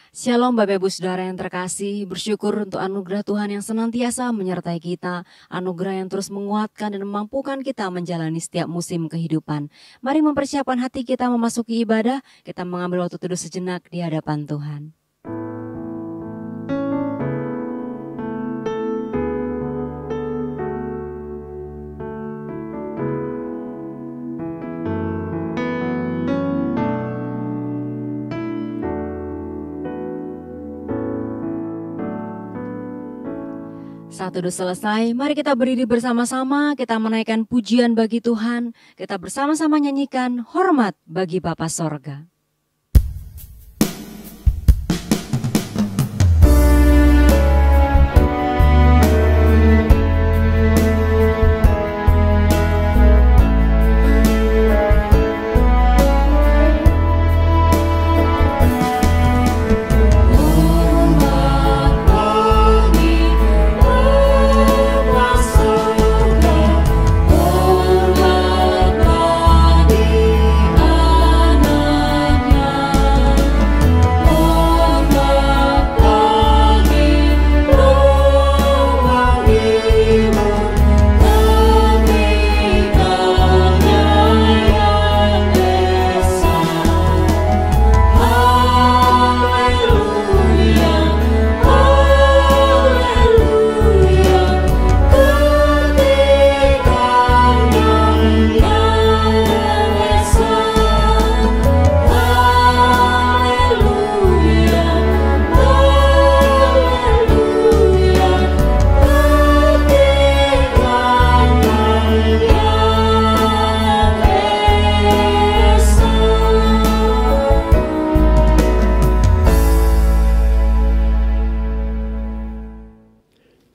Shalom Bapak Ibu Saudara yang terkasih, bersyukur untuk anugerah Tuhan yang senantiasa menyertai kita, anugerah yang terus menguatkan dan memampukan kita menjalani setiap musim kehidupan. Mari mempersiapkan hati kita memasuki ibadah, kita mengambil waktu teduh sejenak di hadapan Tuhan. Saat teduh selesai, mari kita berdiri bersama-sama, kita menaikkan pujian bagi Tuhan, kita bersama-sama nyanyikan hormat bagi Bapa Sorga.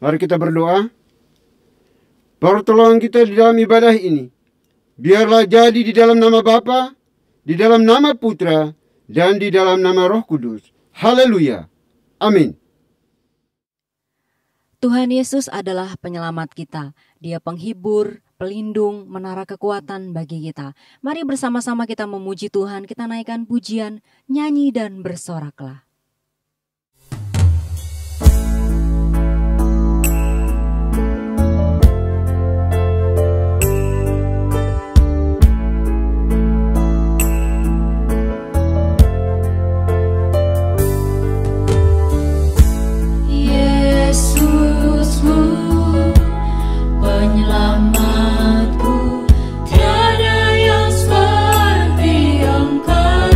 Mari kita berdoa. Pertolongan kita di dalam ibadah ini, biarlah jadi di dalam nama Bapa, di dalam nama Putra, dan di dalam nama Roh Kudus. Haleluya. Amin. Tuhan Yesus adalah penyelamat kita. Dia penghibur, pelindung, menara kekuatan bagi kita. Mari bersama-sama kita memuji Tuhan, kita naikkan pujian, nyanyi dan bersoraklah. Penyelamatku, tiada yang seperti Engkau.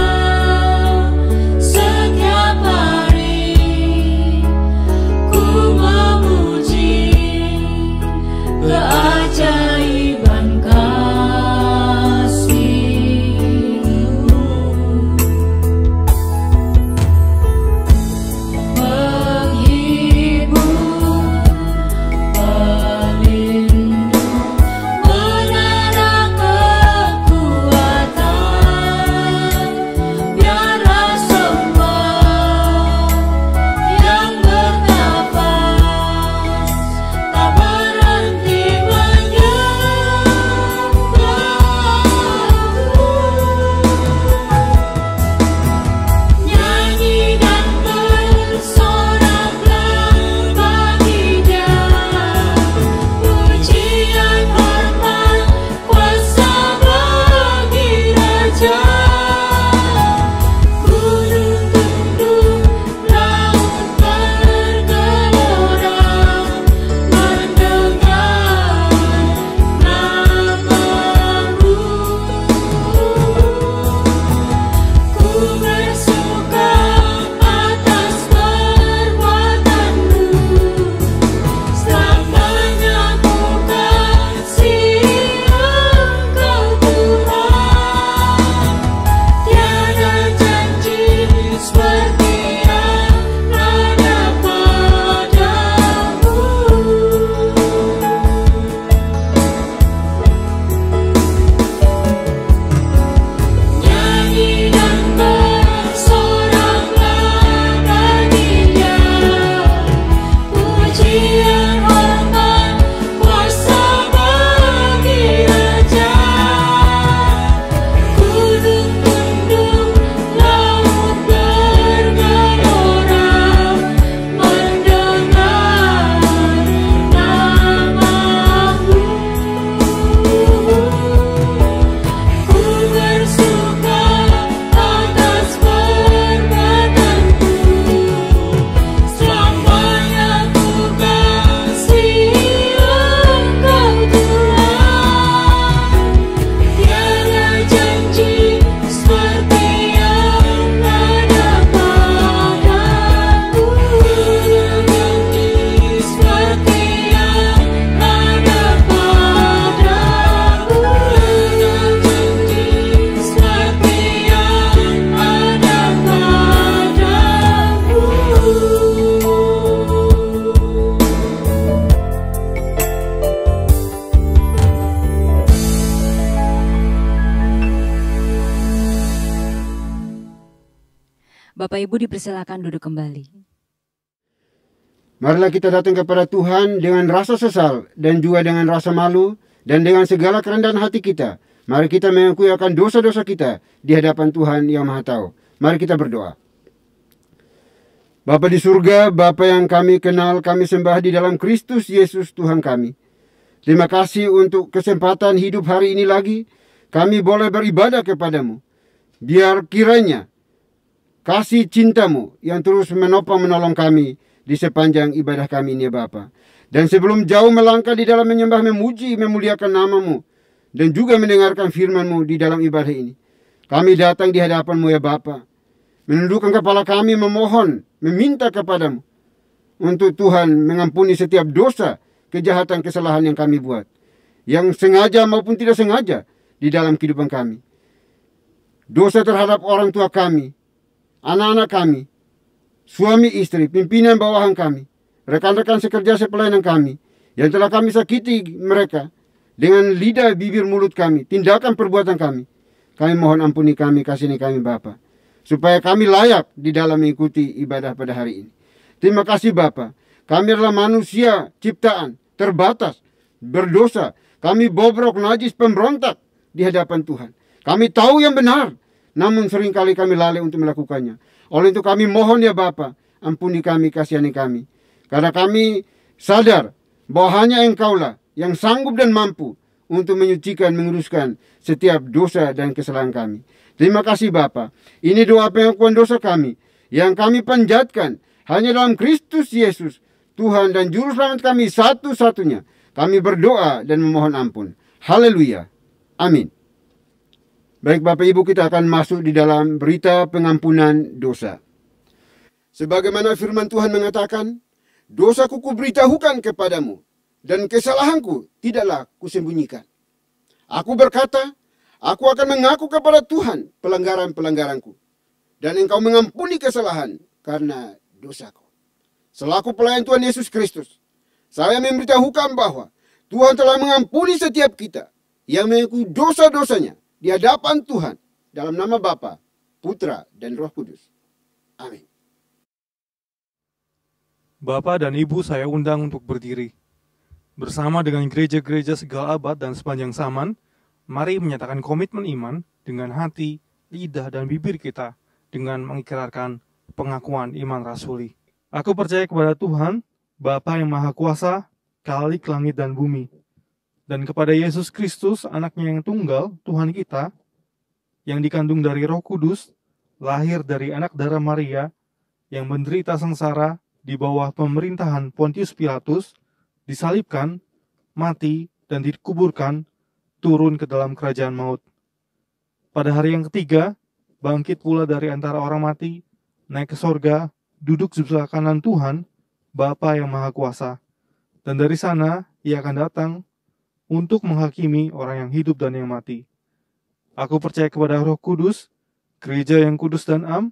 Setiap Bapak Ibu dipersilakan duduk kembali. Marilah kita datang kepada Tuhan dengan rasa sesal dan juga dengan rasa malu dan dengan segala kerendahan hati kita. Mari kita mengakui akan dosa-dosa kita di hadapan Tuhan yang Maha Tahu. Mari kita berdoa. Bapa di surga, Bapa yang kami kenal, kami sembah di dalam Kristus Yesus Tuhan kami. Terima kasih untuk kesempatan hidup hari ini lagi. Kami boleh beribadah kepadamu. Biar kiranya kasih cintamu yang terus menopang menolong kami di sepanjang ibadah kami ini, Bapa. Dan sebelum jauh melangkah di dalam menyembah, memuji, memuliakan namamu, dan juga mendengarkan firman-Mu di dalam ibadah ini, kami datang di hadapan-Mu ya Bapa, menundukkan kepala kami, memohon, meminta kepadamu untuk Tuhan mengampuni setiap dosa, kejahatan, kesalahan yang kami buat, yang sengaja maupun tidak sengaja di dalam kehidupan kami. Dosa terhadap orang tua kami, anak-anak kami, suami istri, pimpinan bawahan kami, rekan-rekan sekerja sepelayanan kami, yang telah kami sakiti mereka dengan lidah, bibir, mulut kami, tindakan, perbuatan kami. Kami mohon ampuni kami, kasihani kami Bapa, supaya kami layak di dalam mengikuti ibadah pada hari ini. Terima kasih Bapa. Kami adalah manusia ciptaan, terbatas, berdosa. Kami bobrok, najis, pemberontak di hadapan Tuhan. Kami tahu yang benar, namun seringkali kami lalai untuk melakukannya. Oleh itu kami mohon ya Bapa, ampuni kami, kasihani kami. Karena kami sadar bahwa hanya Engkaulah yang sanggup dan mampu untuk menyucikan, menguruskan setiap dosa dan kesalahan kami. Terima kasih Bapa. Ini doa pengakuan dosa kami yang kami panjatkan hanya dalam Kristus Yesus, Tuhan dan Juru Selamat kami satu-satunya. Kami berdoa dan memohon ampun. Haleluya. Amin. Baik Bapak Ibu, kita akan masuk di dalam berita pengampunan dosa. Sebagaimana firman Tuhan mengatakan, dosaku kuberitahukan kepadamu, dan kesalahanku tidaklah kusembunyikan. Aku berkata, aku akan mengaku kepada Tuhan pelanggaran-pelanggaranku, dan engkau mengampuni kesalahan karena dosaku. Selaku pelayan Tuhan Yesus Kristus, saya memberitahukan bahwa Tuhan telah mengampuni setiap kita yang mengakui dosa-dosanya di hadapan Tuhan dalam nama Bapa, Putra, dan Roh Kudus. Amin. Bapak dan Ibu saya undang untuk berdiri. Bersama dengan gereja-gereja segala abad dan sepanjang zaman, mari menyatakan komitmen iman dengan hati, lidah, dan bibir kita dengan mengikrarkan pengakuan iman rasuli. Aku percaya kepada Tuhan, Bapa yang Maha Kuasa, Khalik langit dan bumi, dan kepada Yesus Kristus, anaknya yang tunggal, Tuhan kita, yang dikandung dari Roh Kudus, lahir dari anak darah Maria, yang menderita sengsara di bawah pemerintahan Pontius Pilatus, disalibkan, mati, dan dikuburkan, turun ke dalam kerajaan maut. Pada hari yang ketiga, bangkit pula dari antara orang mati, naik ke sorga, duduk di sebelah kanan Tuhan, Bapa yang Maha Kuasa. Dan dari sana, ia akan datang untuk menghakimi orang yang hidup dan yang mati. Aku percaya kepada Roh Kudus, gereja yang kudus dan am,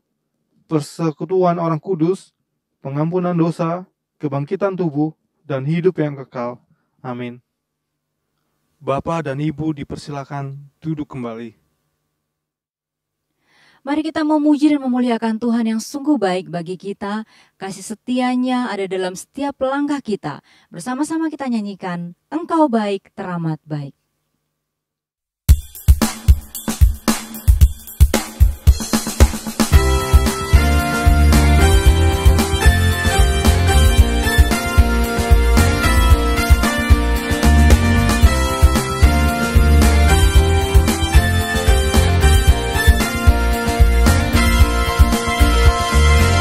persekutuan orang kudus, pengampunan dosa, kebangkitan tubuh, dan hidup yang kekal. Amin. Bapak dan Ibu dipersilakan duduk kembali. Mari kita memuji dan memuliakan Tuhan yang sungguh baik bagi kita. Kasih setianya ada dalam setiap langkah kita. Bersama-sama kita nyanyikan, Engkau baik, teramat baik.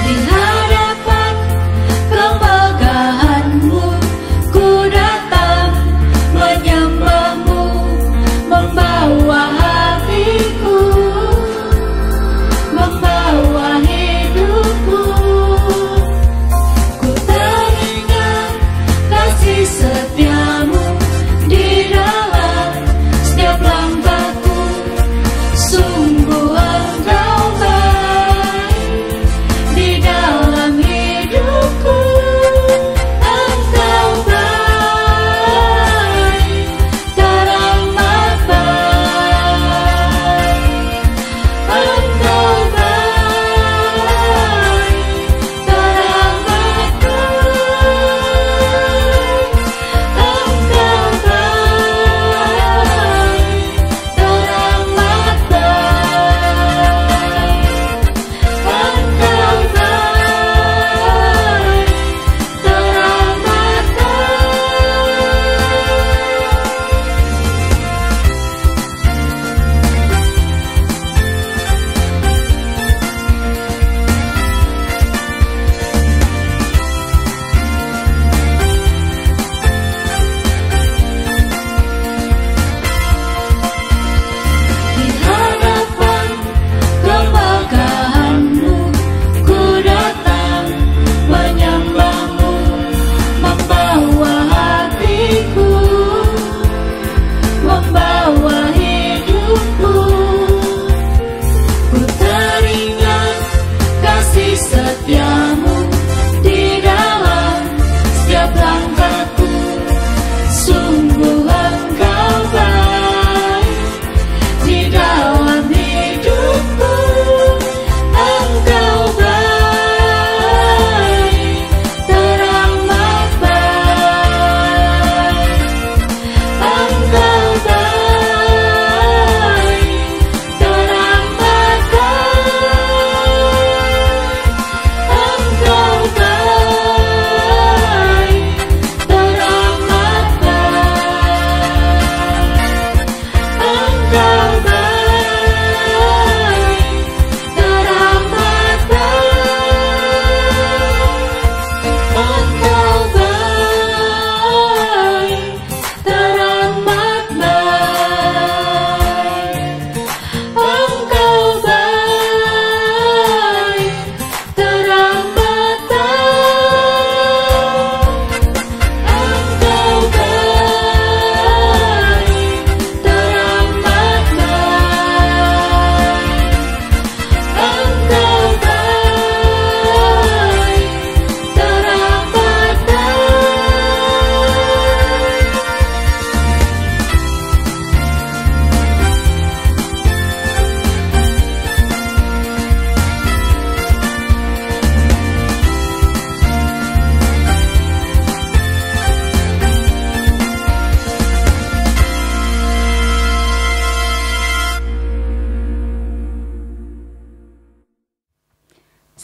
Di hadapan kemegahan-Mu, ku datang menyembah-Mu.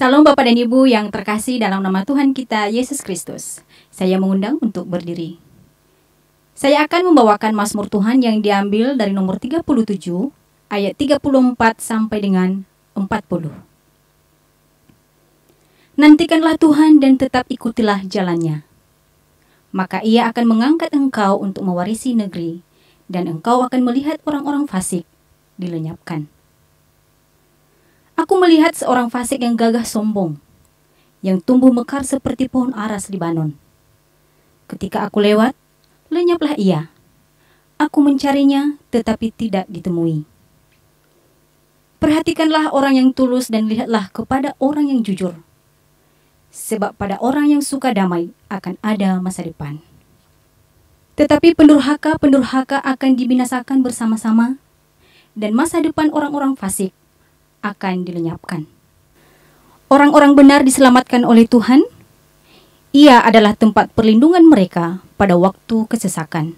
Salam Bapak dan Ibu yang terkasih dalam nama Tuhan kita Yesus Kristus. Saya mengundang untuk berdiri. Saya akan membawakan Mazmur Tuhan yang diambil dari nomor 37 ayat 34 sampai dengan 40. Nantikanlah Tuhan dan tetap ikutilah jalannya. Maka ia akan mengangkat engkau untuk mewarisi negeri, dan engkau akan melihat orang-orang fasik dilenyapkan. Aku melihat seorang fasik yang gagah sombong, yang tumbuh mekar seperti pohon aras Libanon. Ketika aku lewat, lenyaplah ia. Aku mencarinya, tetapi tidak ditemui. Perhatikanlah orang yang tulus dan lihatlah kepada orang yang jujur. Sebab pada orang yang suka damai akan ada masa depan. Tetapi pendurhaka akan dibinasakan bersama-sama, dan masa depan orang-orang fasik akan dilenyapkan. Orang-orang benar diselamatkan oleh Tuhan. Ia adalah tempat perlindungan mereka pada waktu kesesakan.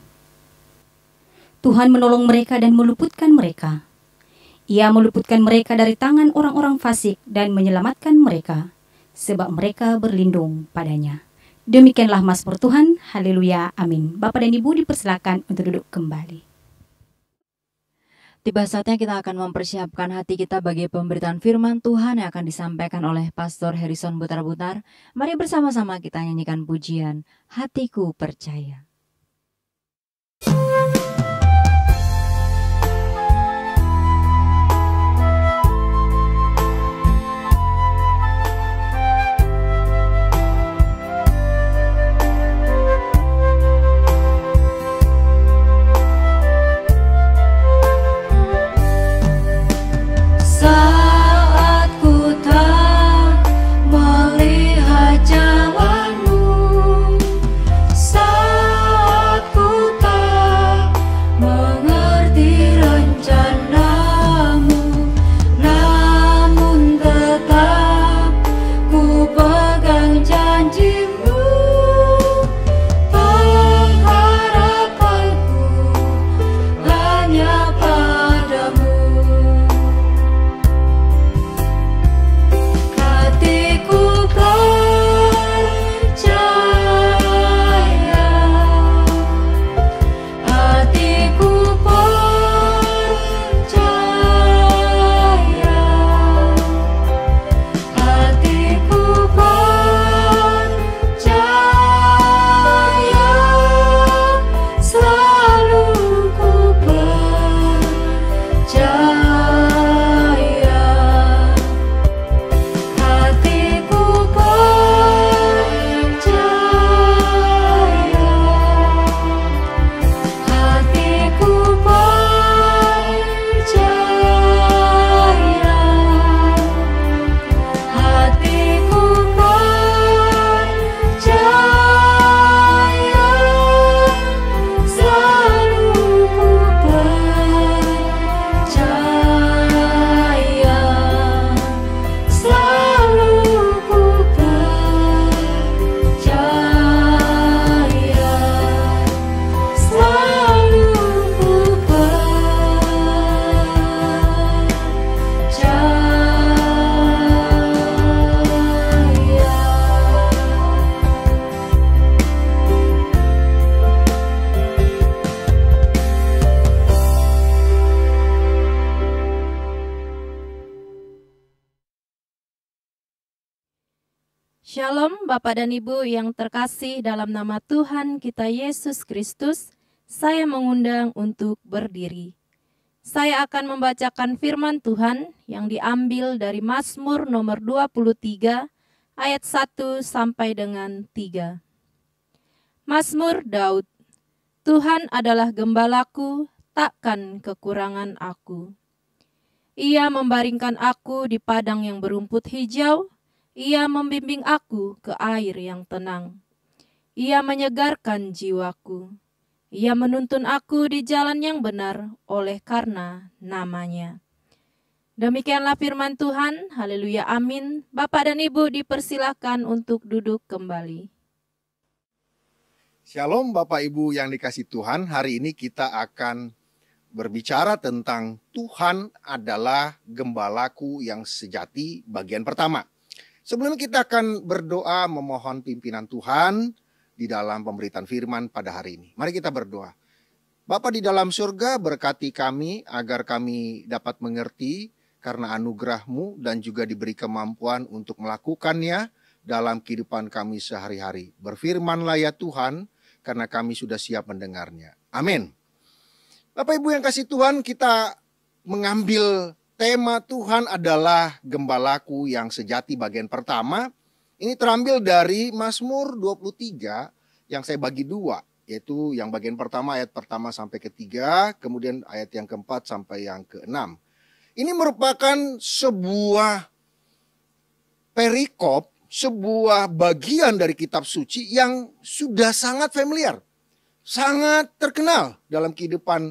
Tuhan menolong mereka dan meluputkan mereka. Ia meluputkan mereka dari tangan orang-orang fasik dan menyelamatkan mereka, sebab mereka berlindung padanya. Demikianlah Mazmur Tuhan. Haleluya. Amin. Bapak dan Ibu dipersilakan untuk duduk kembali. Tiba saatnya kita akan mempersiapkan hati kita bagi pemberitaan firman Tuhan yang akan disampaikan oleh Pastor Harrison Butar-Butar. Mari bersama-sama kita nyanyikan pujian Hatiku Percaya. Saat ku tak melihat jalanmu, saat ku tak mengerti rencanamu, namun tetap ku pegang janjimu. Pengharapanku hanya padamu. Hatiku percaya, hatiku percaya, hatiku percaya, selalu ku percaya. Hatiku percaya, hatiku percaya, hatiku percaya, selalu ku percaya, selalu ku percaya, selalu ku Shalom Bapak dan Ibu yang terkasih dalam nama Tuhan kita Yesus Kristus. Saya mengundang untuk berdiri. Saya akan membacakan firman Tuhan yang diambil dari Mazmur nomor 23 ayat 1 sampai dengan 3. Mazmur Daud. Tuhan adalah gembalaku, takkan kekurangan aku. Ia membaringkan aku di padang yang berumput hijau. Ia membimbing aku ke air yang tenang. Ia menyegarkan jiwaku. Ia menuntun aku di jalan yang benar oleh karena namanya. Demikianlah firman Tuhan. Haleluya, amin. Bapak dan Ibu dipersilahkan untuk duduk kembali. Shalom Bapak Ibu yang dikasih Tuhan. Hari ini kita akan berbicara tentang Tuhan adalah gembalaku yang sejati bagian pertama. Sebelum kita akan berdoa memohon pimpinan Tuhan di dalam pemberitaan firman pada hari ini. Mari kita berdoa. Bapa di dalam surga, berkati kami agar kami dapat mengerti karena anugerah-Mu dan juga diberi kemampuan untuk melakukannya dalam kehidupan kami sehari-hari. Berfirmanlah ya Tuhan, karena kami sudah siap mendengarnya. Amin. Bapak Ibu yang kasih Tuhan, kita mengambil tema Tuhan adalah Gembalaku yang sejati bagian pertama. Ini terambil dari Mazmur 23 yang saya bagi dua. Yaitu yang bagian pertama ayat pertama sampai ketiga, kemudian ayat yang keempat sampai yang keenam. Ini merupakan sebuah perikop, sebuah bagian dari kitab suci yang sudah sangat familiar. Sangat terkenal dalam kehidupan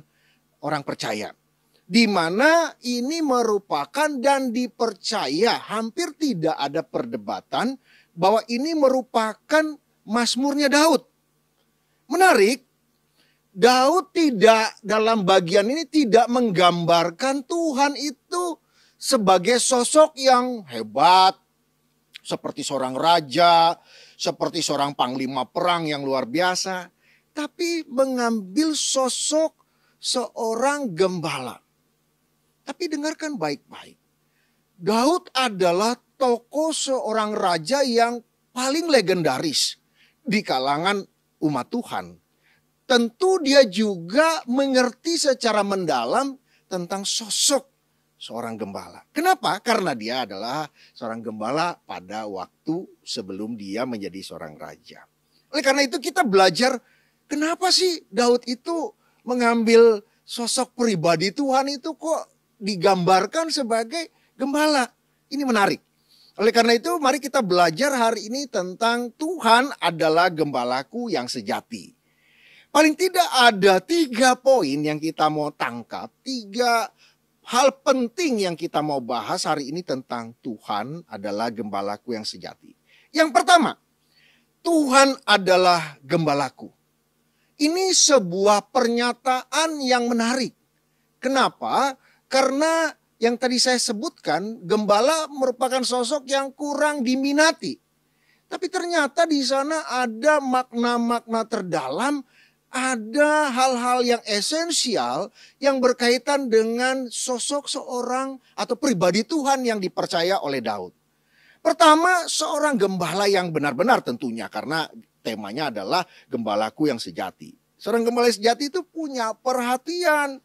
orang percaya. Di mana ini merupakan dan dipercaya, hampir tidak ada perdebatan bahwa ini merupakan Mazmurnya Daud. Menarik, Daud tidak dalam bagian ini tidak menggambarkan Tuhan itu sebagai sosok yang hebat, seperti seorang raja, seperti seorang panglima perang yang luar biasa, tapi mengambil sosok seorang gembala. Tapi dengarkan baik-baik. Daud adalah tokoh seorang raja yang paling legendaris di kalangan umat Tuhan. Tentu dia juga mengerti secara mendalam tentang sosok seorang gembala. Kenapa? Karena dia adalah seorang gembala pada waktu sebelum dia menjadi seorang raja. Oleh karena itu kita belajar kenapa sih Daud itu mengambil sosok pribadi Tuhan itu kok digambarkan sebagai gembala. Ini menarik. Oleh karena itu mari kita belajar hari ini tentang Tuhan adalah gembalaku yang sejati. Paling tidak ada 3 poin yang kita mau tangkap, 3 hal penting yang kita mau bahas hari ini tentang Tuhan adalah gembalaku yang sejati. Yang pertama, Tuhan adalah gembalaku. Ini sebuah pernyataan yang menarik. Kenapa? Karena yang tadi saya sebutkan, gembala merupakan sosok yang kurang diminati. Tapi ternyata di sana ada makna-makna terdalam, ada hal-hal yang esensial yang berkaitan dengan sosok seorang atau pribadi Tuhan yang dipercaya oleh Daud. Pertama, seorang gembala yang benar-benar tentunya karena temanya adalah gembalaku yang sejati. Seorang gembala yang sejati itu punya perhatian.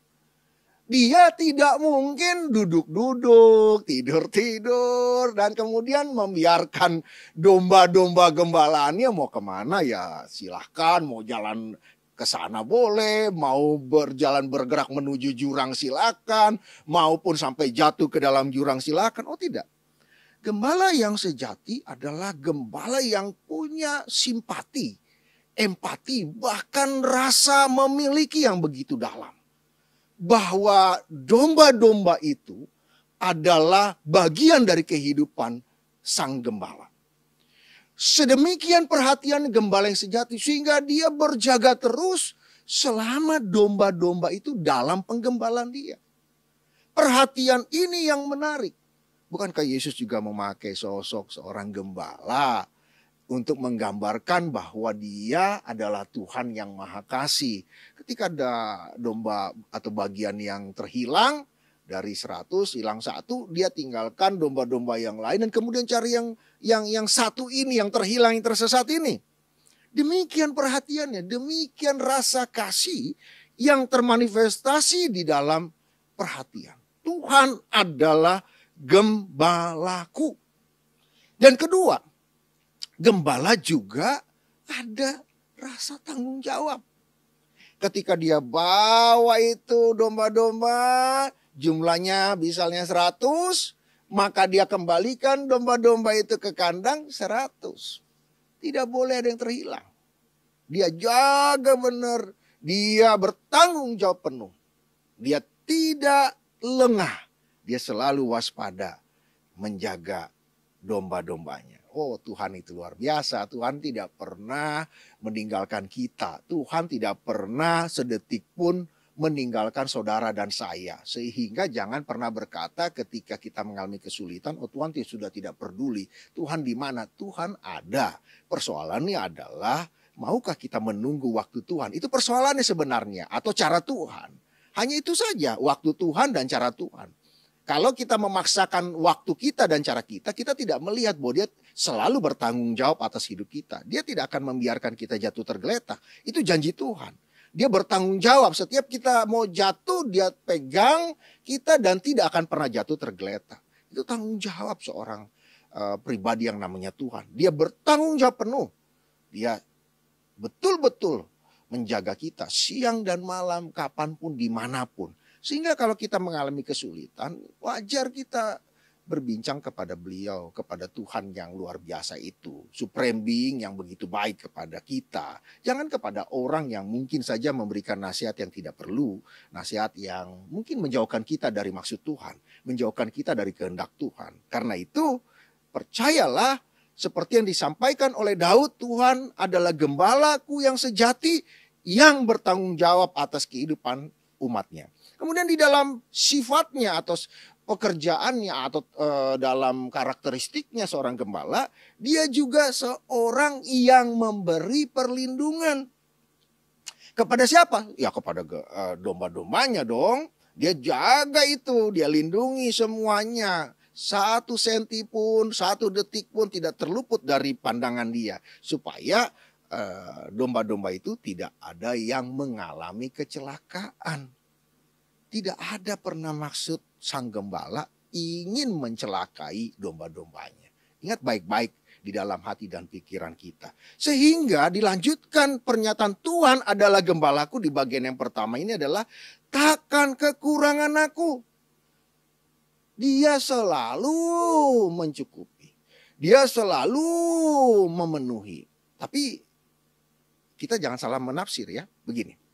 Dia tidak mungkin duduk-duduk, tidur-tidur, dan kemudian membiarkan domba-domba gembalaannya mau kemana ya silahkan, mau jalan ke sana boleh, mau berjalan bergerak menuju jurang silakan, maupun sampai jatuh ke dalam jurang silakan. Oh tidak. Gembala yang sejati adalah gembala yang punya simpati, empati, bahkan rasa memiliki yang begitu dalam. Bahwa domba-domba itu adalah bagian dari kehidupan sang gembala. Sedemikian perhatian gembala yang sejati sehingga dia berjaga terus selama domba-domba itu dalam penggembalaan dia. Perhatian ini yang menarik. Bukankah Yesus juga memakai sosok seorang gembala untuk menggambarkan bahwa dia adalah Tuhan yang Maha Kasih. Ketika ada domba atau bagian yang terhilang dari 100 hilang 1, dia tinggalkan domba-domba yang lain dan kemudian cari yang satu ini, yang terhilang, yang tersesat ini. Demikian perhatiannya, demikian rasa kasih yang termanifestasi di dalam perhatian. Tuhan adalah gembalaku. Dan kedua, gembala juga ada rasa tanggung jawab. Ketika dia bawa itu domba-domba, jumlahnya misalnya 100, maka dia kembalikan domba-domba itu ke kandang 100. Tidak boleh ada yang terhilang. Dia jaga benar, dia bertanggung jawab penuh. Dia tidak lengah, dia selalu waspada menjaga domba-dombanya. Oh, Tuhan itu luar biasa. Tuhan tidak pernah meninggalkan kita. Tuhan tidak pernah sedetik pun meninggalkan saudara dan saya. Sehingga jangan pernah berkata ketika kita mengalami kesulitan, oh Tuhan sudah tidak peduli. Tuhan di mana? Tuhan ada. Persoalannya adalah, maukah kita menunggu waktu Tuhan? Itu persoalannya sebenarnya. Atau cara Tuhan. Hanya itu saja, waktu Tuhan dan cara Tuhan. Kalau kita memaksakan waktu kita dan cara kita, kita tidak melihat bahwa dia selalu bertanggung jawab atas hidup kita. Dia tidak akan membiarkan kita jatuh tergeletak. Itu janji Tuhan. Dia bertanggung jawab. Setiap kita mau jatuh, dia pegang kita dan tidak akan pernah jatuh tergeletak. Itu tanggung jawab seorang pribadi yang namanya Tuhan. Dia bertanggung jawab penuh. Dia betul-betul menjaga kita siang dan malam, kapanpun, dimanapun. Sehingga kalau kita mengalami kesulitan, wajar kita berbincang kepada beliau, kepada Tuhan yang luar biasa itu. Supreme Being yang begitu baik kepada kita. Jangan kepada orang yang mungkin saja memberikan nasihat yang tidak perlu. Nasihat yang mungkin menjauhkan kita dari maksud Tuhan. Menjauhkan kita dari kehendak Tuhan. Karena itu, percayalah seperti yang disampaikan oleh Daud, Tuhan adalah gembalaku yang sejati yang bertanggung jawab atas kehidupan umatnya. Kemudian di dalam sifatnya atau pekerjaannya atau dalam karakteristiknya seorang gembala, dia juga seorang yang memberi perlindungan. Kepada siapa? Ya kepada domba-dombanya dong. Dia jaga itu, dia lindungi semuanya. 1 senti pun, 1 detik pun tidak terluput dari pandangan dia. Supaya domba-domba itu tidak ada yang mengalami kecelakaan. Tidak ada pernah maksud sang gembala ingin mencelakai domba-dombanya. Ingat baik-baik di dalam hati dan pikiran kita. Sehingga dilanjutkan pernyataan Tuhan adalah gembalaku di bagian yang pertama ini adalah takkan kekurangan aku. Dia selalu mencukupi. Dia selalu memenuhi. Tapi kita jangan salah menafsir ya. Begini.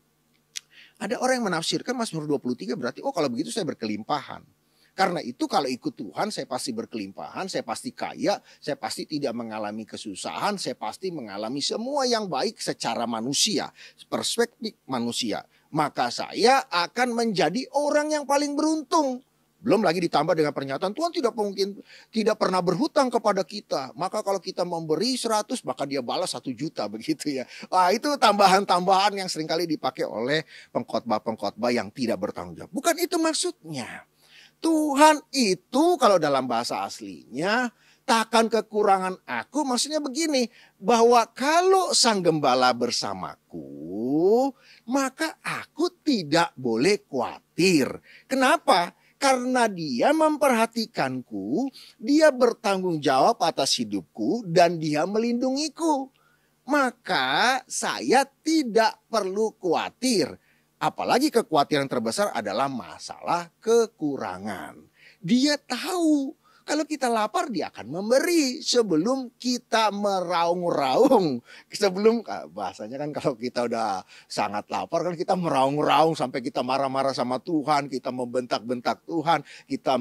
Ada orang yang menafsirkan Mazmur 23 berarti oh kalau begitu saya berkelimpahan. Karena itu kalau ikut Tuhan saya pasti berkelimpahan, saya pasti kaya, saya pasti tidak mengalami kesusahan, saya pasti mengalami semua yang baik secara manusia, perspektif manusia. Maka saya akan menjadi orang yang paling beruntung. Belum lagi ditambah dengan pernyataan Tuhan tidak pernah berhutang kepada kita. Maka kalau kita memberi 100 maka dia balas 1 juta begitu ya. Wah itu tambahan-tambahan yang seringkali dipakai oleh pengkhotbah-pengkhotbah yang tidak bertanggung jawab. Bukan itu maksudnya. Tuhan itu kalau dalam bahasa aslinya takkan kekurangan aku. Maksudnya begini. Bahwa kalau sang gembala bersamaku maka aku tidak boleh khawatir. Kenapa? Karena dia memperhatikanku, dia bertanggung jawab atas hidupku dan dia melindungiku. Maka saya tidak perlu khawatir. Apalagi kekhawatiran terbesar adalah masalah kekurangan. Dia tahu kalau kita lapar dia akan memberi sebelum kita meraung-raung. Sebelum bahasanya kan kalau kita udah sangat lapar kan kita meraung-raung sampai kita marah-marah sama Tuhan. Kita membentak-bentak Tuhan. Kita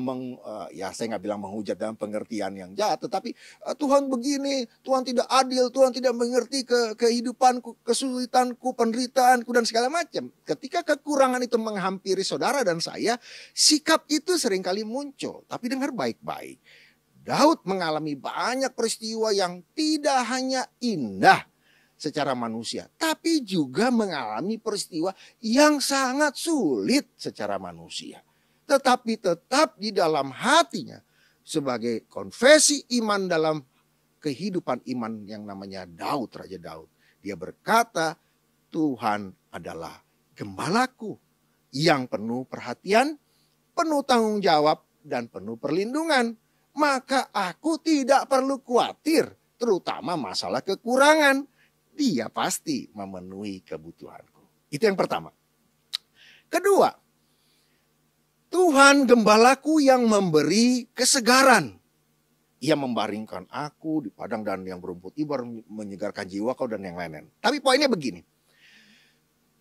ya saya nggak bilang menghujat dalam pengertian yang jahat. Tetapi Tuhan begini, Tuhan tidak adil, Tuhan tidak mengerti kehidupanku, kesulitanku, penderitaanku dan segala macam. Ketika kekurangan itu menghampiri saudara dan saya, sikap itu seringkali muncul. Tapi dengar baik-baik. Daud mengalami banyak peristiwa yang tidak hanya indah secara manusia, tapi juga mengalami peristiwa yang sangat sulit secara manusia. Tetapi tetap di dalam hatinya sebagai konfesi iman dalam kehidupan iman yang namanya Daud, Raja Daud. Dia berkata, Tuhan adalah gembalaku yang penuh perhatian, penuh tanggung jawab, dan penuh perlindungan. Maka aku tidak perlu khawatir, terutama masalah kekurangan. Dia pasti memenuhi kebutuhanku. Itu yang pertama. Kedua, Tuhan gembalaku yang memberi kesegaran. Ia membaringkan aku di padang dan yang berumput ibar, menyegarkan jiwa kau dan yang lain-lain. Tapi poinnya begini.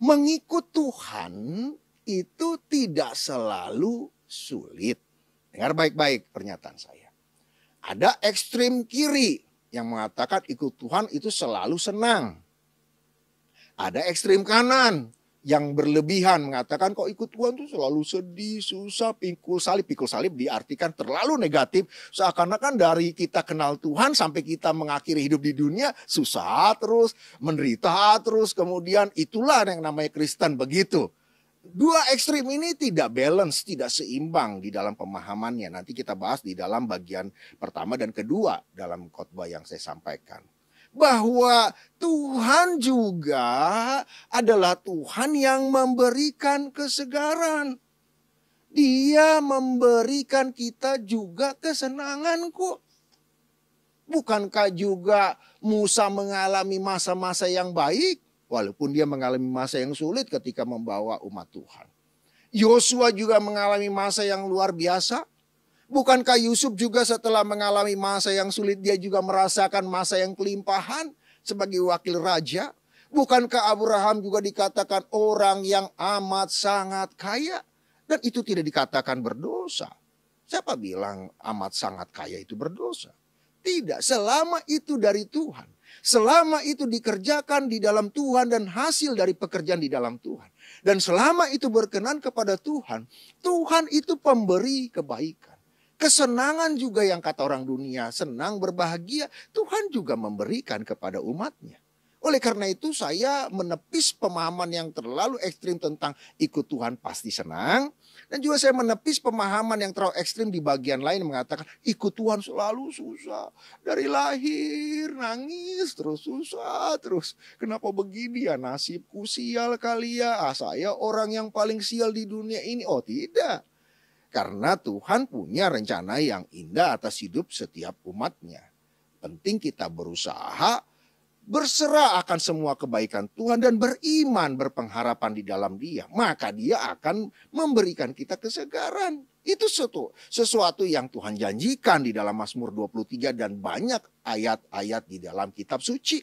Mengikut Tuhan itu tidak selalu sulit. Dengar baik-baik pernyataan saya. Ada ekstrim kiri yang mengatakan ikut Tuhan itu selalu senang. Ada ekstrim kanan yang berlebihan mengatakan kok ikut Tuhan tuh selalu sedih, susah, pikul salib. Pikul salib diartikan terlalu negatif. Seakan-akan dari kita kenal Tuhan sampai kita mengakhiri hidup di dunia susah terus, menderita terus. Kemudian itulah yang namanya Kristen begitu. Dua ekstrim ini tidak balance, tidak seimbang di dalam pemahamannya. Nanti kita bahas di dalam bagian pertama dan kedua dalam khotbah yang saya sampaikan. Bahwa Tuhan juga adalah Tuhan yang memberikan kesegaran. Dia memberikan kita juga kesenangan kok. Bukankah juga Musa mengalami masa-masa yang baik? Walaupun dia mengalami masa yang sulit ketika membawa umat Tuhan. Yosua juga mengalami masa yang luar biasa. Bukankah Yusuf juga setelah mengalami masa yang sulit dia juga merasakan masa yang kelimpahan sebagai wakil raja? Bukankah Abraham juga dikatakan orang yang amat sangat kaya? Dan itu tidak dikatakan berdosa. Siapa bilang amat sangat kaya itu berdosa? Tidak, selama itu dari Tuhan. Selama itu dikerjakan di dalam Tuhan dan hasil dari pekerjaan di dalam Tuhan. Dan selama itu berkenan kepada Tuhan, Tuhan itu pemberi kebaikan. Kesenangan juga yang kata orang dunia senang berbahagia, Tuhan juga memberikan kepada umatnya. Oleh karena itu saya menepis pemahaman yang terlalu ekstrim tentang ikut Tuhan pasti senang. Dan juga saya menepis pemahaman yang terlalu ekstrim di bagian lain mengatakan ikut Tuhan selalu susah. Dari lahir nangis terus susah terus. Kenapa begini ya nasibku sial kali ya. Saya orang yang paling sial di dunia ini. Oh tidak. Karena Tuhan punya rencana yang indah atas hidup setiap umatnya. Penting kita berusaha berserah akan semua kebaikan Tuhan dan beriman berpengharapan di dalam Dia. Maka Dia akan memberikan kita kesegaran. Itu sesuatu yang Tuhan janjikan di dalam Mazmur 23 dan banyak ayat-ayat di dalam kitab suci.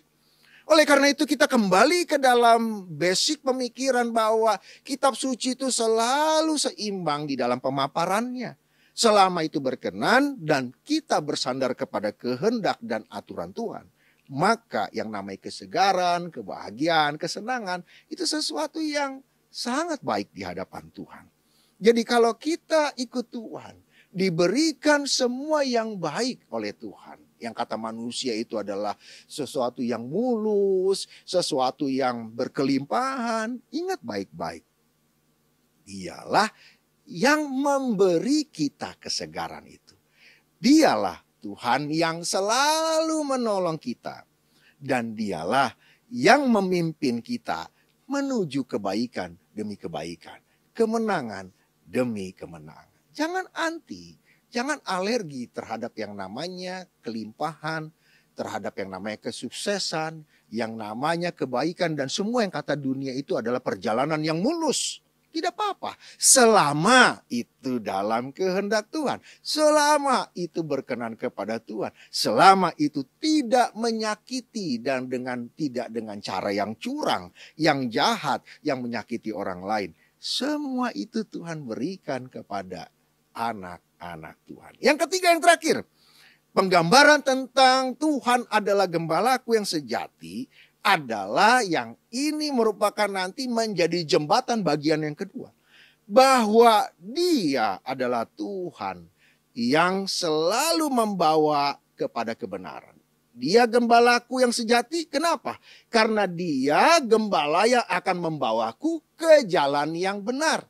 Oleh karena itu kita kembali ke dalam basic pemikiran bahwa kitab suci itu selalu seimbang di dalam pemaparannya. Selama itu berkenan dan kita bersandar kepada kehendak dan aturan Tuhan. Maka yang namanya kesegaran, kebahagiaan, kesenangan itu sesuatu yang sangat baik di hadapan Tuhan. Jadi kalau kita ikut Tuhan, diberikan semua yang baik oleh Tuhan. Yang kata manusia itu adalah sesuatu yang mulus, sesuatu yang berkelimpahan. Ingat baik-baik. Dialah yang memberi kita kesegaran itu. Dialah Tuhan yang selalu menolong kita. Dan dialah yang memimpin kita menuju kebaikan demi kebaikan. Kemenangan demi kemenangan. Jangan anti. Jangan alergi terhadap yang namanya kelimpahan, terhadap yang namanya kesuksesan, yang namanya kebaikan. Dan semua yang kata dunia itu adalah perjalanan yang mulus. Tidak apa-apa. Selama itu dalam kehendak Tuhan. Selama itu berkenan kepada Tuhan. Selama itu tidak menyakiti dan tidak dengan cara yang curang, yang jahat, yang menyakiti orang lain. Semua itu Tuhan berikan kepada anak-anak Tuhan. Yang ketiga, yang terakhir. Penggambaran tentang Tuhan adalah gembalaku yang sejati adalah yang ini merupakan nanti menjadi jembatan bagian yang kedua. Bahwa Dia adalah Tuhan yang selalu membawa kepada kebenaran. Dia gembalaku yang sejati. Kenapa? Karena Dia gembala yang akan membawaku ke jalan yang benar.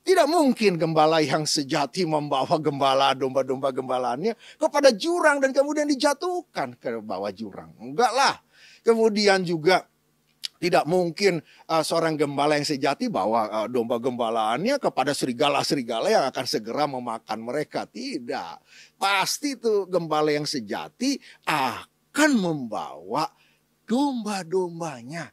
Tidak mungkin gembala yang sejati membawa gembala domba-domba gembalaannya kepada jurang dan kemudian dijatuhkan ke bawah jurang. Enggak lah. Kemudian juga tidak mungkin seorang gembala yang sejati bawa domba gembalaannya kepada serigala-serigala yang akan segera memakan mereka. Tidak. Pasti itu gembala yang sejati akan membawa domba-dombanya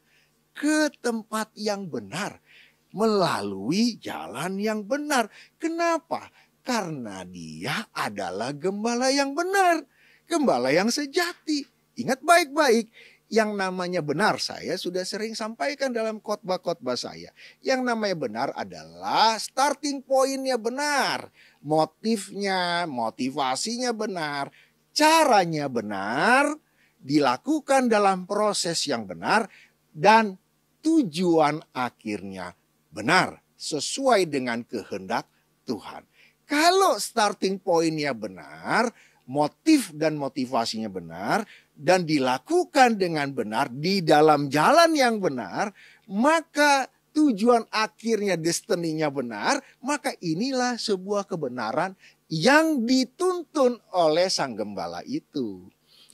ke tempat yang benar. Melalui jalan yang benar. Kenapa? Karena Dia adalah gembala yang benar. Gembala yang sejati. Ingat baik-baik. Yang namanya benar saya sudah sering sampaikan dalam khotbah-khotbah saya. Yang namanya benar adalah starting pointnya benar. Motifnya, motivasinya benar. Caranya benar. Dilakukan dalam proses yang benar. Dan tujuan akhirnya benar sesuai dengan kehendak Tuhan. Kalau starting point-nya benar, motif dan motivasinya benar, dan dilakukan dengan benar di dalam jalan yang benar, maka tujuan akhirnya, destiny-nya benar, maka inilah sebuah kebenaran yang dituntun oleh sang gembala itu.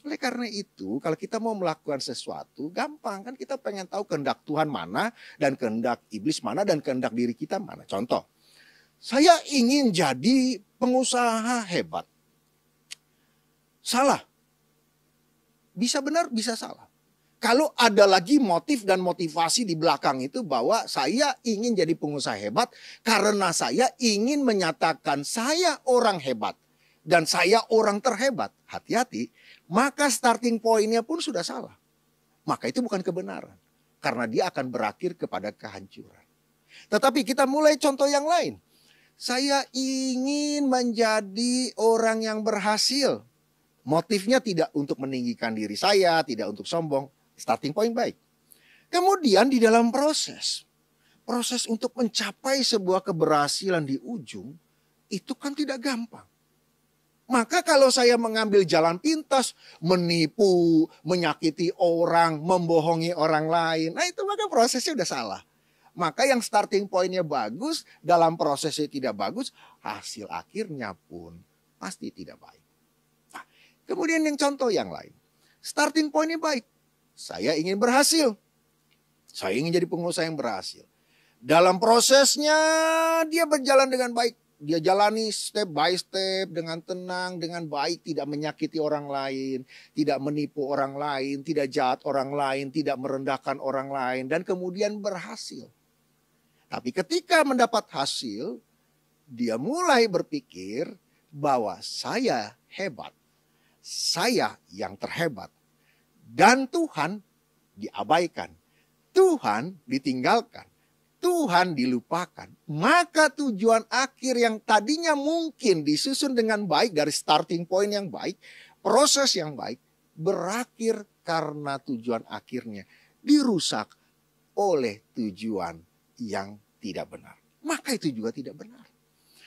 Oleh karena itu, kalau kita mau melakukan sesuatu, gampang kan, kita pengen tahu kehendak Tuhan mana, dan kehendak iblis mana, dan kehendak diri kita mana. Contoh, saya ingin jadi pengusaha hebat. Salah. Bisa benar, bisa salah. Kalau ada lagi motif dan motivasi di belakang itu bahwa saya ingin jadi pengusaha hebat karena saya ingin menyatakan saya orang hebat dan saya orang terhebat. Hati-hati, maka starting point-nya pun sudah salah. Maka itu bukan kebenaran. Karena dia akan berakhir kepada kehancuran. Tetapi kita mulai contoh yang lain. Saya ingin menjadi orang yang berhasil. Motifnya tidak untuk meninggikan diri saya, tidak untuk sombong. Starting point baik. Kemudian di dalam proses untuk mencapai sebuah keberhasilan di ujung, itu kan tidak gampang. Maka kalau saya mengambil jalan pintas, menipu, menyakiti orang, membohongi orang lain, nah itu maka prosesnya udah salah. Maka yang starting point-nya bagus, dalam prosesnya tidak bagus, hasil akhirnya pun pasti tidak baik. Nah, kemudian yang contoh yang lain. Starting point-nya baik. Saya ingin berhasil. Saya ingin jadi pengusaha yang berhasil. Dalam prosesnya dia berjalan dengan baik. Dia jalani step by step dengan tenang, dengan baik, tidak menyakiti orang lain, tidak menipu orang lain, tidak jahat orang lain, tidak merendahkan orang lain, dan kemudian berhasil. Tapi ketika mendapat hasil, dia mulai berpikir bahwa saya hebat, saya yang terhebat, dan Tuhan diabaikan, Tuhan ditinggalkan, Tuhan dilupakan. Maka tujuan akhir yang tadinya mungkin disusun dengan baik dari starting point yang baik, proses yang baik, berakhir karena tujuan akhirnya dirusak oleh tujuan yang tidak benar. Maka itu juga tidak benar.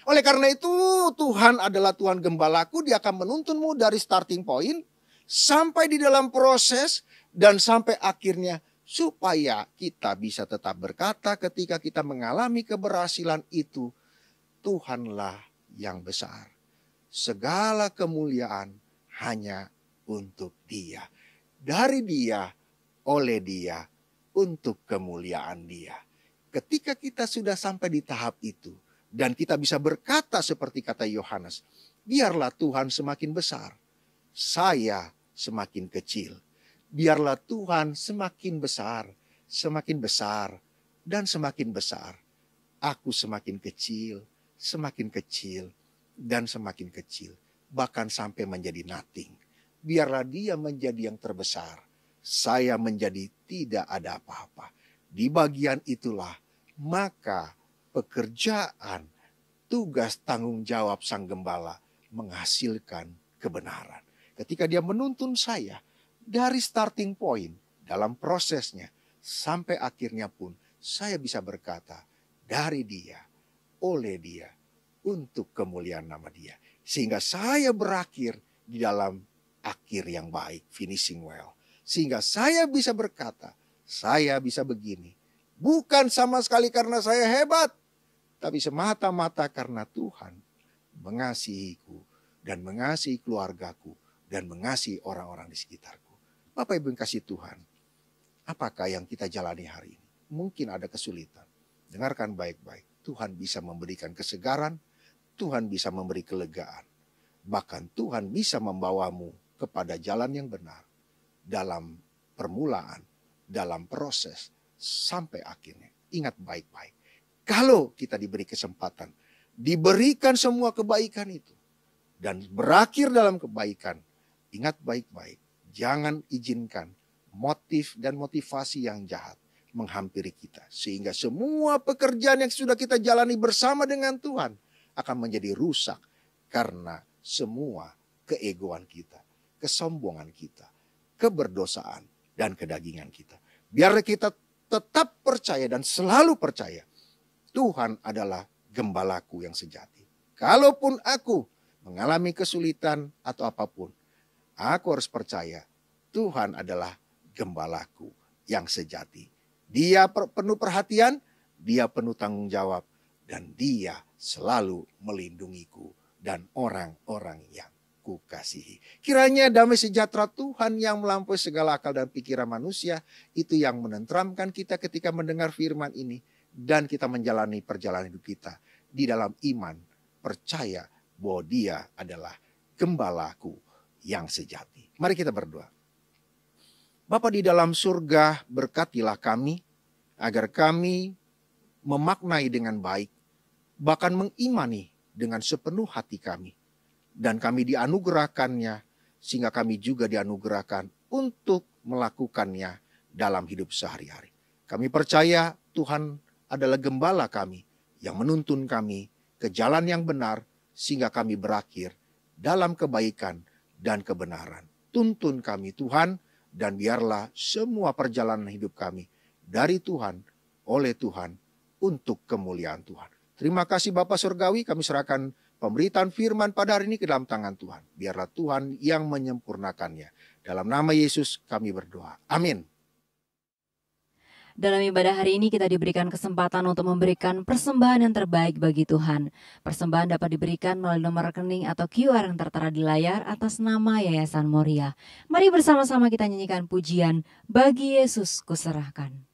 Oleh karena itu Tuhan adalah Tuhan gembalaku, dia akan menuntunmu dari starting point sampai di dalam proses dan sampai akhirnya, supaya kita bisa tetap berkata ketika kita mengalami keberhasilan itu, Tuhanlah yang besar. Segala kemuliaan hanya untuk Dia. Dari Dia, oleh Dia, untuk kemuliaan Dia. Ketika kita sudah sampai di tahap itu, dan kita bisa berkata seperti kata Yohanes, biarlah Tuhan semakin besar, saya semakin kecil. Biarlah Tuhan semakin besar, dan semakin besar. Aku semakin kecil, dan semakin kecil. Bahkan sampai menjadi nothing. Biarlah dia menjadi yang terbesar. Saya menjadi tidak ada apa-apa. Di bagian itulah, maka pekerjaan, tugas tanggung jawab sang gembala menghasilkan kebenaran. Ketika dia menuntun saya, dari starting point dalam prosesnya sampai akhirnya pun saya bisa berkata dari Dia, oleh Dia, untuk kemuliaan nama Dia. Sehingga saya berakhir di dalam akhir yang baik, finishing well. Sehingga saya bisa berkata, saya bisa begini. Bukan sama sekali karena saya hebat, tapi semata-mata karena Tuhan mengasihiku dan mengasihi keluargaku dan mengasihi orang-orang di sekitarku. Bapak Ibu yang kasih Tuhan, apakah yang kita jalani hari ini? Mungkin ada kesulitan. Dengarkan baik-baik. Tuhan bisa memberikan kesegaran, Tuhan bisa memberi kelegaan. Bahkan Tuhan bisa membawamu kepada jalan yang benar. Dalam permulaan, dalam proses, sampai akhirnya. Ingat baik-baik. Kalau kita diberi kesempatan, diberikan semua kebaikan itu, dan berakhir dalam kebaikan, ingat baik-baik. Jangan izinkan motif dan motivasi yang jahat menghampiri kita. Sehingga semua pekerjaan yang sudah kita jalani bersama dengan Tuhan akan menjadi rusak. Karena semua keegoan kita, kesombongan kita, keberdosaan, dan kedagingan kita. Biar kita tetap percaya dan selalu percaya Tuhan adalah gembalaku yang sejati. Kalaupun aku mengalami kesulitan atau apapun, aku harus percaya Tuhan adalah gembalaku yang sejati. Dia penuh perhatian, dia penuh tanggung jawab, dan dia selalu melindungiku dan orang-orang yang kukasihi. Kiranya damai sejahtera Tuhan yang melampaui segala akal dan pikiran manusia, itu yang menenteramkan kita ketika mendengar firman ini, dan kita menjalani perjalanan hidup kita di dalam iman, percaya bahwa dia adalah gembalaku yang sejati. Mari kita berdoa. Bapa di dalam surga, berkatilah kami, agar kami memaknai dengan baik, bahkan mengimani dengan sepenuh hati kami. Dan kami dianugerahkannya, sehingga kami juga dianugerahkan untuk melakukannya dalam hidup sehari-hari. Kami percaya Tuhan adalah gembala kami yang menuntun kami ke jalan yang benar, sehingga kami berakhir dalam kebaikan dan kebenaran. Tuntun kami Tuhan, dan biarlah semua perjalanan hidup kami dari Tuhan, oleh Tuhan, untuk kemuliaan Tuhan. Terima kasih Bapa Surgawi, kami serahkan pemberitaan firman pada hari ini ke dalam tangan Tuhan. Biarlah Tuhan yang menyempurnakannya. Dalam nama Yesus kami berdoa. Amin. Dalam ibadah hari ini kita diberikan kesempatan untuk memberikan persembahan yang terbaik bagi Tuhan. Persembahan dapat diberikan melalui nomor rekening atau QR yang tertera di layar atas nama Yayasan Moria. Mari bersama-sama kita nyanyikan pujian Bagi Yesus Kuserahkan.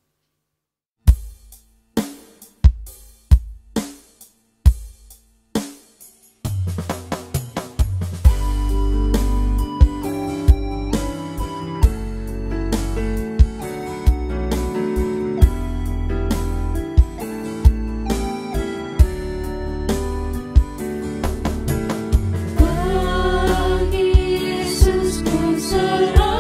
Bagi Yesus ku serahkan.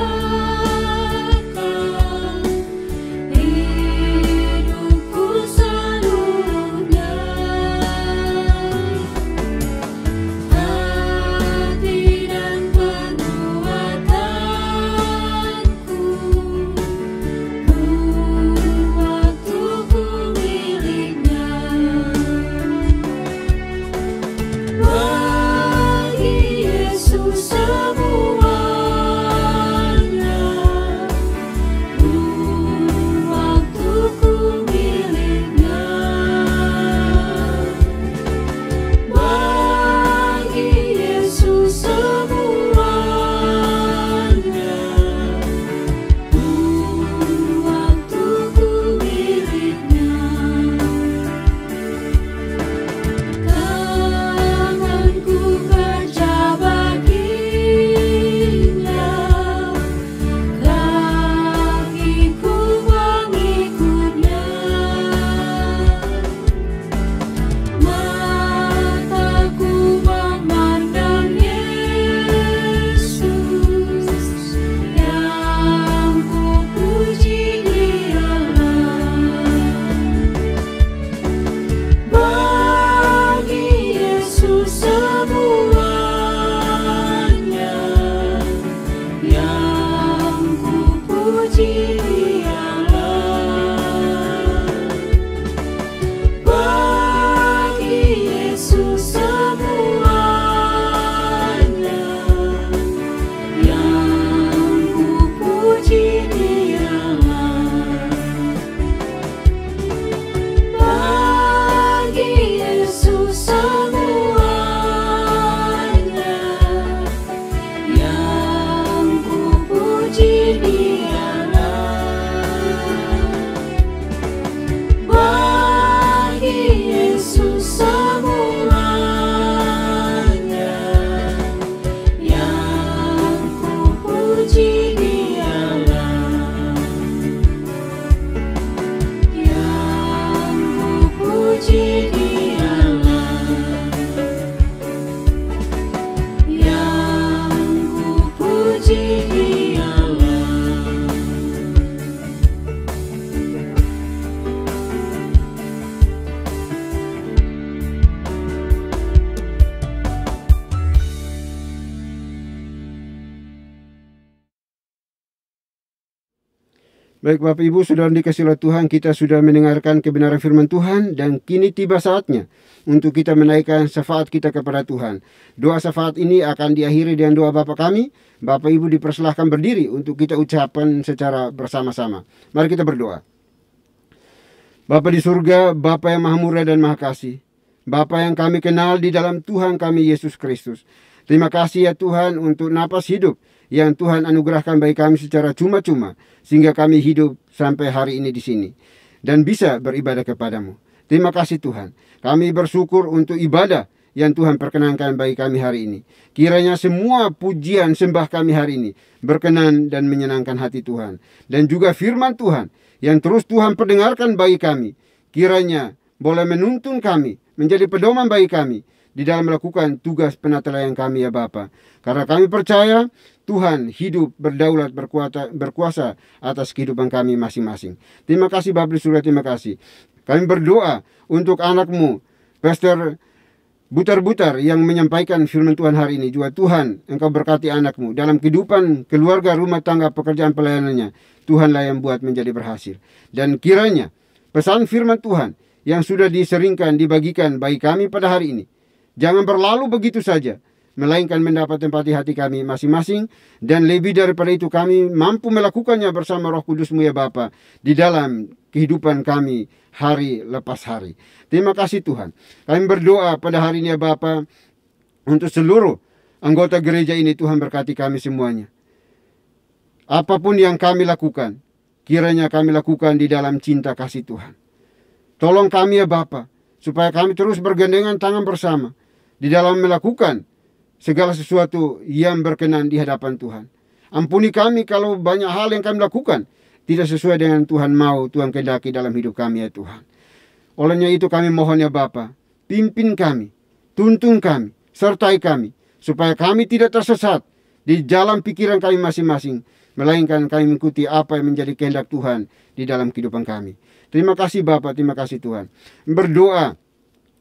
Baik Bapak Ibu, Saudara dikasihi oleh Tuhan, kita sudah mendengarkan kebenaran firman Tuhan dan kini tiba saatnya untuk kita menaikkan syafaat kita kepada Tuhan. Doa syafaat ini akan diakhiri dengan doa Bapa kami. Bapak Ibu dipersilahkan berdiri untuk kita ucapkan secara bersama-sama. Mari kita berdoa. Bapa di surga, Bapa yang maha murah dan maha kasih, Bapa yang kami kenal di dalam Tuhan kami Yesus Kristus. Terima kasih ya Tuhan untuk napas hidup yang Tuhan anugerahkan bagi kami secara cuma-cuma, sehingga kami hidup sampai hari ini di sini dan bisa beribadah kepadamu. Terima kasih Tuhan. Kami bersyukur untuk ibadah yang Tuhan perkenankan bagi kami hari ini. Kiranya semua pujian sembah kami hari ini berkenan dan menyenangkan hati Tuhan. Dan juga firman Tuhan yang terus Tuhan perdengarkan bagi kami, kiranya boleh menuntun kami, menjadi pedoman bagi kami di dalam melakukan tugas penatelayan kami ya Bapa. Karena kami percaya Tuhan hidup, berdaulat, berkuasa atas kehidupan kami masing-masing. Terima kasih Bapa di surga, terima kasih. Kami berdoa untuk anak-Mu, Pastor Butar-Butar yang menyampaikan firman Tuhan hari ini. Juga Tuhan, Engkau berkati anak-Mu dalam kehidupan keluarga, rumah tangga, pekerjaan pelayanannya. Tuhanlah yang buat menjadi berhasil. Dan kiranya pesan firman Tuhan yang sudah diseringkan, dibagikan bagi kami pada hari ini, jangan berlalu begitu saja, melainkan mendapat tempat di hati kami masing-masing. Dan lebih daripada itu, kami mampu melakukannya bersama Roh Kudus-Mu ya Bapa, di dalam kehidupan kami hari lepas hari. Terima kasih Tuhan. Kami berdoa pada hari ini ya Bapa, untuk seluruh anggota gereja ini. Tuhan berkati kami semuanya. Apapun yang kami lakukan, kiranya kami lakukan di dalam cinta kasih Tuhan. Tolong kami ya Bapa, supaya kami terus bergandengan tangan bersama di dalam melakukan segala sesuatu yang berkenan di hadapan Tuhan. Ampuni kami kalau banyak hal yang kami lakukan tidak sesuai dengan Tuhan mau, Tuhan kehendaki dalam hidup kami ya Tuhan. Olehnya itu kami mohon ya Bapa, pimpin kami, tuntun kami, sertai kami, supaya kami tidak tersesat di jalan pikiran kami masing-masing, melainkan kami mengikuti apa yang menjadi kehendak Tuhan di dalam kehidupan kami. Terima kasih Bapa, terima kasih Tuhan. Berdoa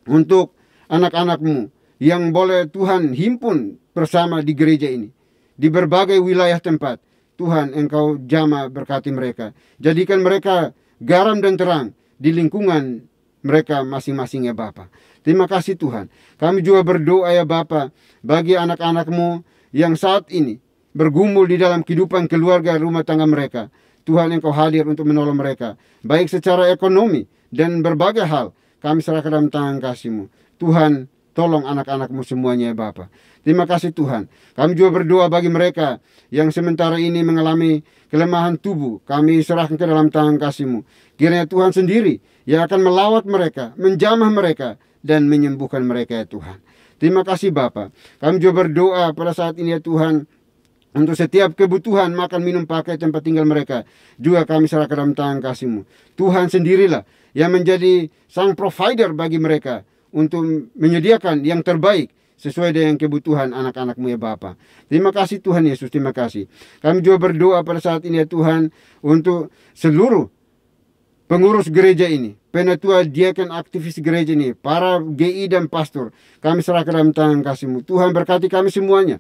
untuk anak-anak-Mu yang boleh Tuhan himpun bersama di gereja ini, di berbagai wilayah tempat. Tuhan, Engkau jamah berkati mereka. Jadikan mereka garam dan terang di lingkungan mereka masing-masing ya Bapa. Terima kasih Tuhan. Kami juga berdoa ya Bapa, bagi anak-anak-Mu yang saat ini bergumul di dalam kehidupan keluarga, rumah tangga mereka. Tuhan, Engkau hadir untuk menolong mereka, baik secara ekonomi dan berbagai hal. Kami serahkan dalam tangan kasih-Mu. Tuhan, tolong anak-anak-Mu semuanya ya Bapa. Terima kasih Tuhan. Kami juga berdoa bagi mereka yang sementara ini mengalami kelemahan tubuh. Kami serahkan ke dalam tangan kasih-Mu. Kiranya Tuhan sendiri yang akan melawat mereka, menjamah mereka, dan menyembuhkan mereka ya Tuhan. Terima kasih Bapa. Kami juga berdoa pada saat ini ya Tuhan, untuk setiap kebutuhan makan, minum, pakai, tempat tinggal mereka, juga kami serahkan dalam tangan kasih-Mu. Tuhan sendirilah yang menjadi sang provider bagi mereka untuk menyediakan yang terbaik sesuai dengan kebutuhan anak-anak-Mu ya Bapa. Terima kasih Tuhan Yesus, terima kasih. Kami juga berdoa pada saat ini ya Tuhan, untuk seluruh pengurus gereja ini, penatua, diaken, aktivis gereja ini, para GI dan pastor. Kami serahkan dalam tangan kasih-Mu. Tuhan berkati kami semuanya,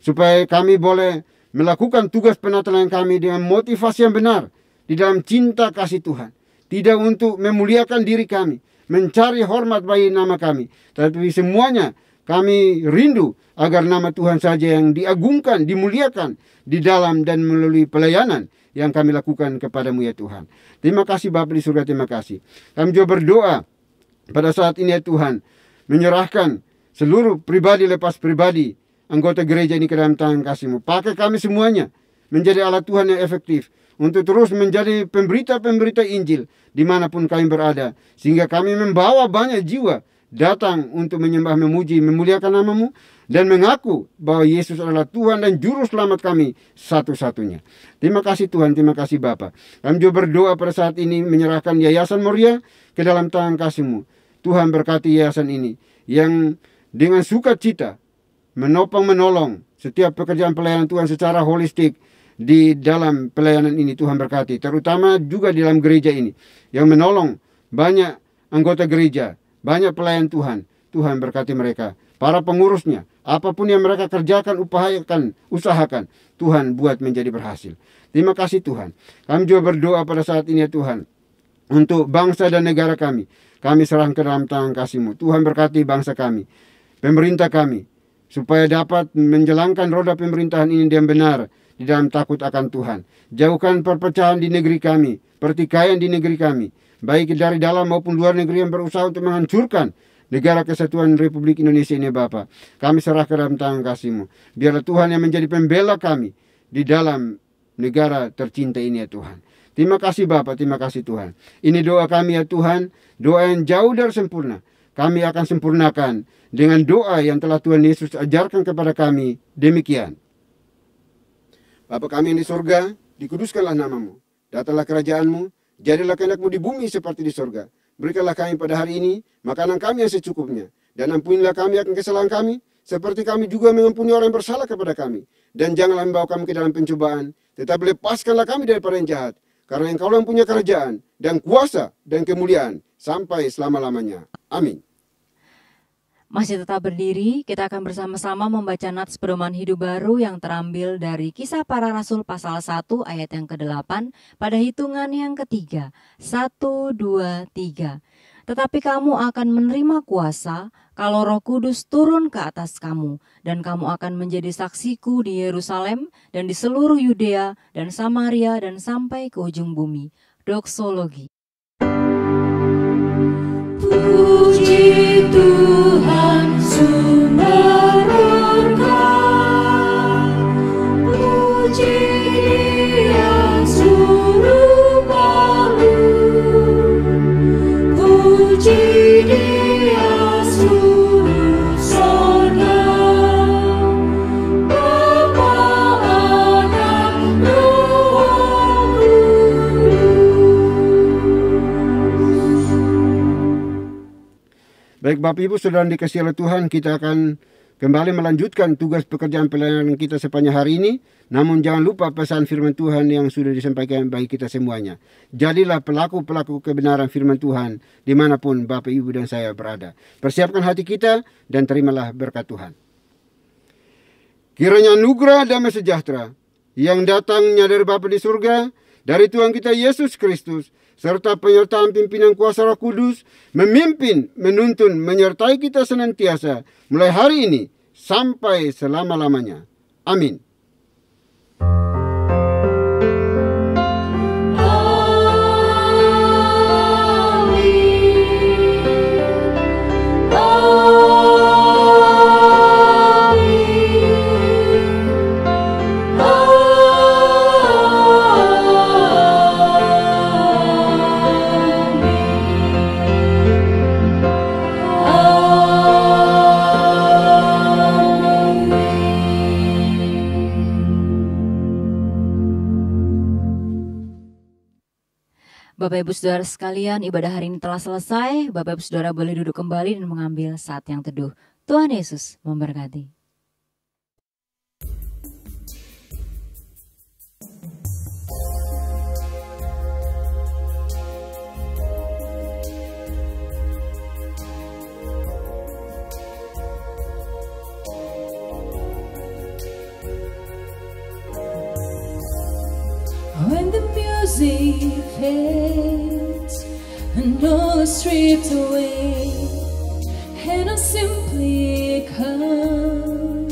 supaya kami boleh melakukan tugas penatelayan kami dengan motivasi yang benar di dalam cinta kasih Tuhan. Tidak untuk memuliakan diri kami, mencari hormat bagi nama kami, tapi semuanya kami rindu agar nama Tuhan saja yang diagungkan, dimuliakan di dalam dan melalui pelayanan yang kami lakukan kepadamu ya Tuhan. Terima kasih Bapa di surga, terima kasih. Kami juga berdoa pada saat ini ya Tuhan, menyerahkan seluruh pribadi lepas pribadi anggota gereja ini ke dalam tangan kasih-Mu. Pakai kami semuanya menjadi alat Tuhan yang efektif untuk terus menjadi pemberita-pemberita Injil dimanapun kami berada, sehingga kami membawa banyak jiwa datang untuk menyembah, memuji, memuliakan nama-Mu, dan mengaku bahwa Yesus adalah Tuhan dan Juru Selamat kami satu-satunya. Terima kasih Tuhan, terima kasih Bapa. Kami juga berdoa pada saat ini menyerahkan Yayasan Moria ke dalam tangan kasih-Mu. Tuhan berkati yayasan ini yang dengan sukacita menopang menolong setiap pekerjaan pelayanan Tuhan secara holistik di dalam pelayanan ini. Tuhan berkati, terutama juga di dalam gereja ini yang menolong banyak anggota gereja, banyak pelayan Tuhan. Tuhan berkati mereka, para pengurusnya, Apapun yang mereka kerjakan, usahakan, Tuhan buat menjadi berhasil. Terima kasih Tuhan. Kami juga berdoa pada saat ini ya Tuhan, untuk bangsa dan negara kami. Kami serahkan ke dalam tangan kasih-Mu. Tuhan berkati bangsa kami, pemerintah kami, supaya dapat menjalankan roda pemerintahan ini dengan benar di dalam takut akan Tuhan. Jauhkan perpecahan di negeri kami, pertikaian di negeri kami, baik dari dalam maupun luar negeri yang berusaha untuk menghancurkan negara kesatuan Republik Indonesia ini Bapa. Kami serah ke dalam tangan kasih-Mu. Biarlah Tuhan yang menjadi pembela kami di dalam negara tercinta ini ya Tuhan. Terima kasih Bapa, terima kasih Tuhan. Ini doa kami ya Tuhan, doa yang jauh dari sempurna. Kami akan sempurnakan dengan doa yang telah Tuhan Yesus ajarkan kepada kami. Demikian. Bapa kami yang di surga, dikuduskanlah nama-Mu. Datanglah kerajaan-Mu, jadilah kehendak-Mu di bumi seperti di surga. Berikanlah kami pada hari ini makanan kami yang secukupnya. Dan ampunilah kami akan kesalahan kami, seperti kami juga mengampuni orang yang bersalah kepada kami. Dan janganlah membawa kami ke dalam pencobaan, tetapi lepaskanlah kami daripada yang jahat. Karena Engkau yang punya kerajaan, dan kuasa, dan kemuliaan, sampai selama-lamanya. Amin. Masih tetap berdiri, kita akan bersama-sama membaca nats pedoman hidup baru yang terambil dari Kisah Para Rasul pasal 1 ayat yang ke-8 pada hitungan yang ketiga. 1, 2, 3. Tetapi kamu akan menerima kuasa kalau Roh Kudus turun ke atas kamu, dan kamu akan menjadi saksiku di Yerusalem dan di seluruh Yudea dan Samaria dan sampai ke ujung bumi. Doksologi. Puji Tuhan sumber berkah, puji Dia suruh makhluk, puji Dia suruh sorga, Bapa, Anak, Roh Kudus. Baik Bapak Ibu Saudara dikasihi oleh Tuhan, kita akan kembali melanjutkan tugas pekerjaan pelayanan kita sepanjang hari ini. Namun jangan lupa pesan firman Tuhan yang sudah disampaikan bagi kita semuanya. Jadilah pelaku-pelaku kebenaran firman Tuhan dimanapun Bapak Ibu dan saya berada. Persiapkan hati kita dan terimalah berkat Tuhan. Kiranya anugerah damai sejahtera yang datangnya dari Bapa di surga, dari Tuhan kita Yesus Kristus, serta penyertaan pimpinan kuasa Roh Kudus, memimpin, menuntun, menyertai kita senantiasa, mulai hari ini sampai selama-lamanya. Amin. Bapak Ibu Saudara sekalian, ibadah hari ini telah selesai. Bapak Ibu Saudara boleh duduk kembali dan mengambil saat yang teduh. Tuhan Yesus memberkati. When the music fades and all is stripped away, and I simply come,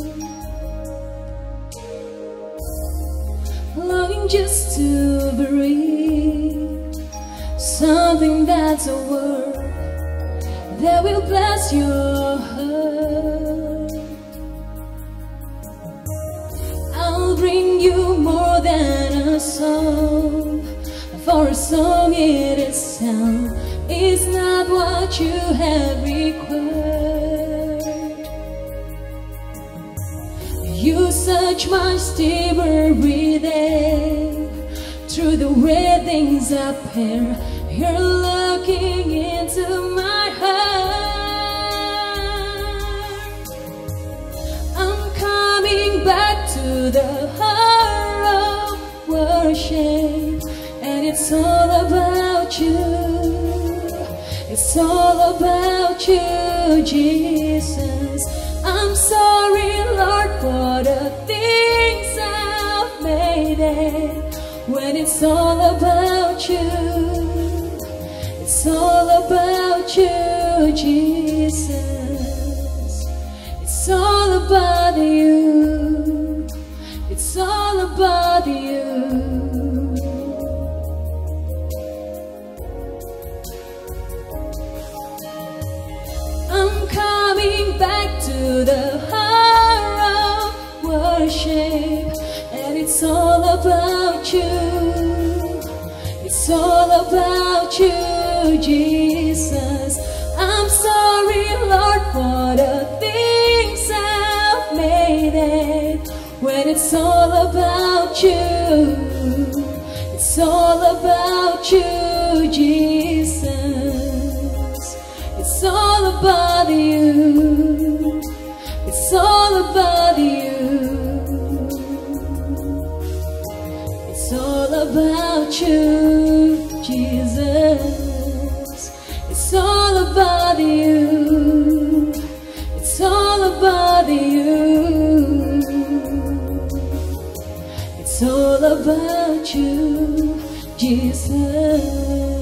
longing just to breathe something that's a word that will bless your heart. I'll bring you more than a song, for a song in itself is not what you have required. You search much deeper within, through the way things appear. You're looking into my heart. I'm coming back to the heart of worship, and it's all about you. It's all about you, Jesus. I'm sorry sorry, Lord, for the things I've made it. When it's all about you, it's all about you, Jesus. It's all about you. It's all about you. I'm coming back to the heart of worship, and it's all about you. It's all about you, Jesus. I'm sorry, Lord, for the things I've made it. When it's all about you, it's all about you, Jesus. It's all about you. It's all about you. It's all about you, Jesus. It's all about you. It's all about you. It's all about you, Jesus.